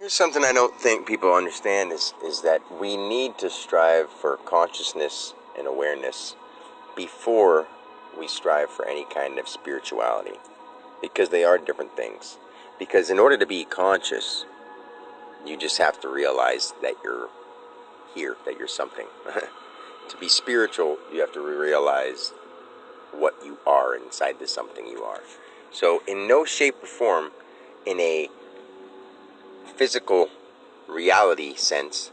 Here's something I don't think people understand is that we need to strive for consciousness and awareness before we strive for any kind of spirituality, because they are different things. Because in order to be conscious, you just have to realize that you're here, that you're something. To be spiritual, you have to realize what you are inside the something you are. So in no shape or form, in a physical reality sense,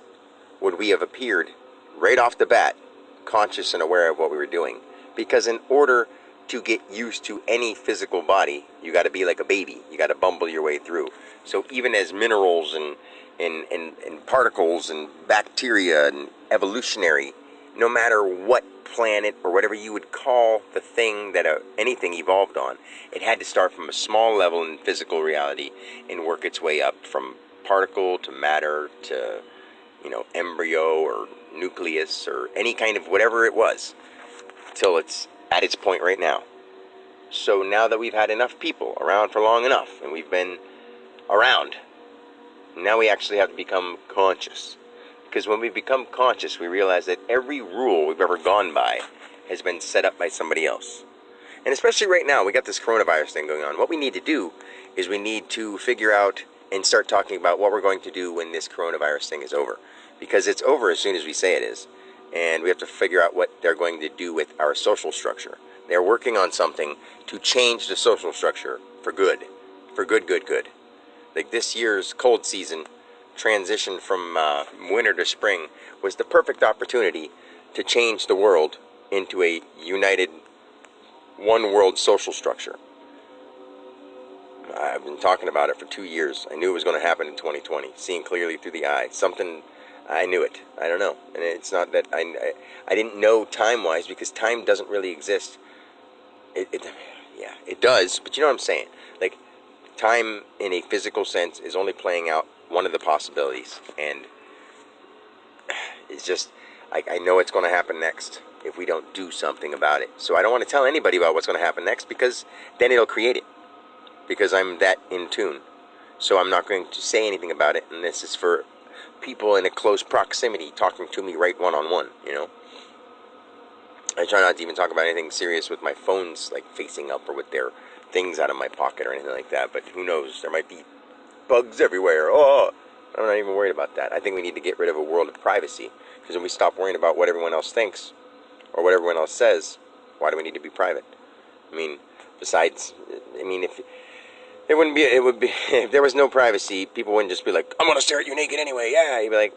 would we have appeared right off the bat conscious and aware of what we were doing. Because in order to get used to any physical body, you got to be like a baby. You got to bumble your way through. So even as minerals and particles and bacteria and evolutionary, no matter what planet or whatever you would call the thing that anything evolved on, it had to start from a small level in physical reality and work its way up from particle to matter to, embryo or nucleus or any kind of whatever it was, till it's at its point right now. So now that we've had enough people around for long enough, and we've been around, now we actually have to become conscious. Because when we become conscious, we realize that every rule we've ever gone by has been set up by somebody else. And especially right now, we got this coronavirus thing going on. What we need to do is we need to figure out and start talking about what we're going to do when this coronavirus thing is over. Because it's over as soon as we say it is. And we have to figure out what they're going to do with our social structure. They're working on something to change the social structure for good. For good. Like this year's cold season transition from winter to spring was the perfect opportunity to change the world into a united one world social structure. I've been talking about it for 2 years. I knew it was going to happen in 2020, seeing clearly through the eye. Something, I knew it. I don't know. And it's not that I didn't know time-wise, because time doesn't really exist. It does, but you know what I'm saying. Like, time in a physical sense is only playing out one of the possibilities. And it's just, I know it's going to happen next if we don't do something about it. So I don't want to tell anybody about what's going to happen next, because then it'll create it. Because I'm that in tune. So I'm not going to say anything about it. And this is for people in a close proximity talking to me right one-on-one, I try not to even talk about anything serious with my phones like facing up or with their things out of my pocket or anything like that. But who knows? There might be bugs everywhere. Oh, I'm not even worried about that. I think we need to get rid of a world of privacy. Because when we stop worrying about what everyone else thinks or what everyone else says, why do we need to be private? Besides, if if there was no privacy, people wouldn't just be like, I'm gonna stare at you naked anyway. Yeah, you'd be like,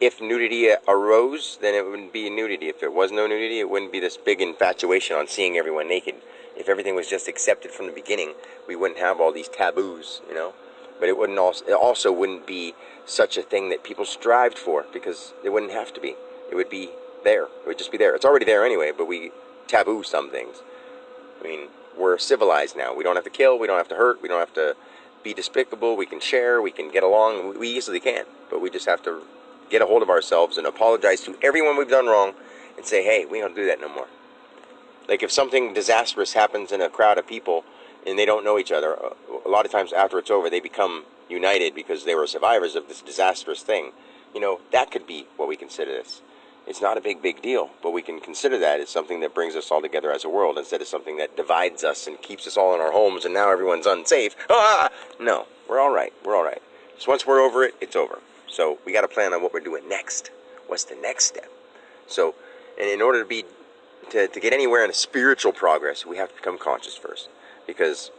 if nudity arose, then it wouldn't be nudity. If it was no nudity, it wouldn't be this big infatuation on seeing everyone naked. If everything was just accepted from the beginning, we wouldn't have all these taboos, But it also wouldn't be such a thing that people strived for, because it wouldn't have to be. It would be there. It would just be there. It's already there anyway, but we taboo some things. We're civilized now. We don't have to kill. We don't have to hurt. We don't have to be despicable. We can share. We can get along. We easily can. But we just have to get a hold of ourselves and apologize to everyone we've done wrong and say, hey, we don't do that no more. Like if something disastrous happens in a crowd of people and they don't know each other, a lot of times after it's over, they become united because they were survivors of this disastrous thing. That could be what we consider this. It's not a big deal, but we can consider that as something that brings us all together as a world instead of something that divides us and keeps us all in our homes and now everyone's unsafe. No, we're all right. Just once we're over it, it's over. So we got to plan on what we're doing next. What's the next step? So, and in order to get anywhere in a spiritual progress, we have to become conscious first, because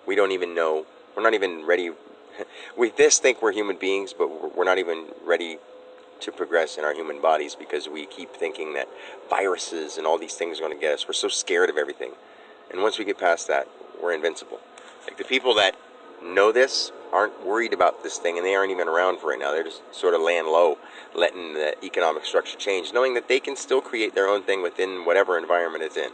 we don't even know. We're not even ready. We think we're human beings, but we're not even ready to progress in our human bodies, because we keep thinking that viruses and all these things are going to get us. We're so scared of everything. And once we get past that, we're invincible. Like the people that know this aren't worried about this thing, and they aren't even around for right now. They're just sort of laying low, letting the economic structure change, knowing that they can still create their own thing within whatever environment it's in.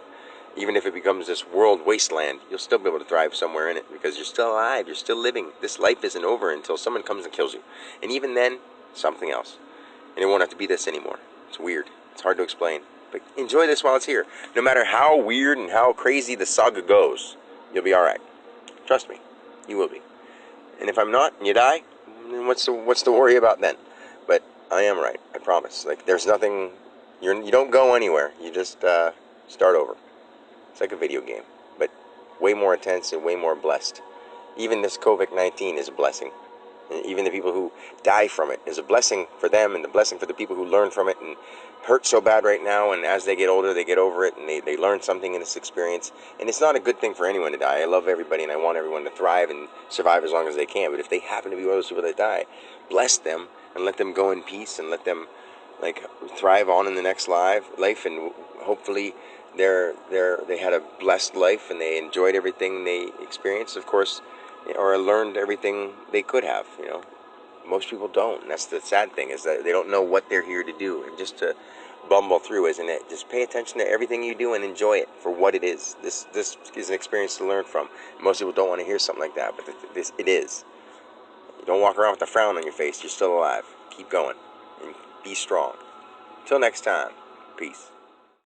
Even if it becomes this world wasteland, you'll still be able to thrive somewhere in it, because you're still alive, you're still living. This life isn't over until someone comes and kills you. And even then, something else. And it won't have to be this anymore. It's weird. It's hard to explain. But enjoy this while it's here. No matter how weird and how crazy the saga goes, you'll be alright. Trust me. You will be. And if I'm not, and you die, then what's the worry about then? But I am right, I promise. Like, there's nothing, you don't go anywhere. You just start over. It's like a video game, but way more intense and way more blessed. Even this COVID-19 is a blessing. And even the people who die from it is a blessing for them, and the blessing for the people who learn from it and hurt so bad right now, and as they get older they get over it and they learn something in this experience. And it's not a good thing for anyone to die. I love everybody and I want everyone to thrive and survive as long as they can, but if they happen to be one of those people that die, bless them and let them go in peace and let them like thrive on in the next life, and hopefully they had a blessed life and they enjoyed everything they experienced, of course, or learned everything they could have. Most people don't, and that's the sad thing, is that they don't know what they're here to do, and just to bumble through, isn't it? Just pay attention to everything you do and enjoy it for what it is. This is an experience to learn from. Most people don't want to hear something like that, but it is. You don't walk around with a frown on your face. You're still alive. Keep going and be strong. Until next time, peace.